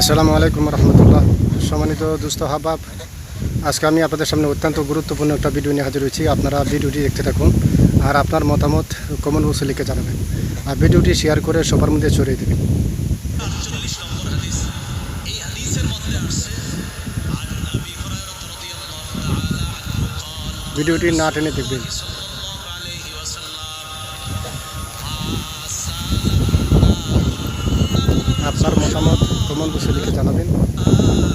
আসসালামু আলাইকুম রহমতুল্লাহ। সম্মানিত দুস্থ হাবাব, আজকে আমি আপনাদের সামনে অত্যন্ত গুরুত্বপূর্ণ একটা ভিডিও নিয়ে হাজির হয়েছি। আপনারা ভিডিওটি দেখতে থাকুন আর আপনার মতামত কমেন্ট বক্সে লিখে জানাবেন আর ভিডিওটি শেয়ার করে সবার মধ্যে ছড়িয়ে দেবেন। ভিডিওটি না টেনে দেখবেন। আপনার মতামত কমেন্ট বক্সে লিখে জানাবেন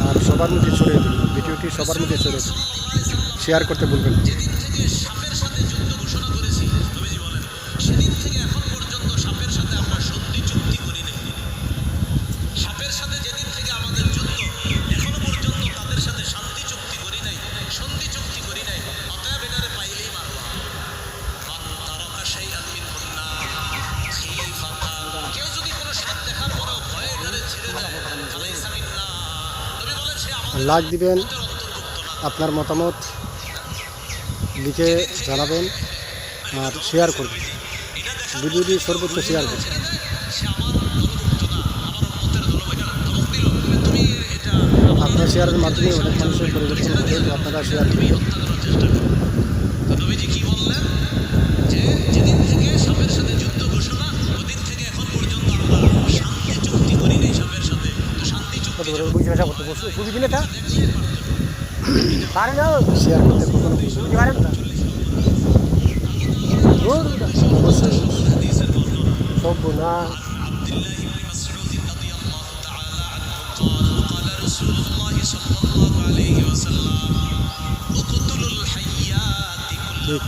আর সবার মধ্যে ছড়িয়ে দেবেন। ভিডিওটি সবার মধ্যে ছড়িয়ে দেবেন, শেয়ার করতে ভুলবেন না। লাইক দিবেন, আপনার মতামত লিখে জানাবেন আর শেয়ার করবেন। ভিডিওটি সর্বোচ্চ শেয়ার করবেন। আপনার শেয়ারের মাধ্যমে অনেক মানুষের পরিবর্তন হবে, তো আপনারা শেয়ার করবেন। শেয়ার করতে কখনো অবশ্যই সব না। ঠিক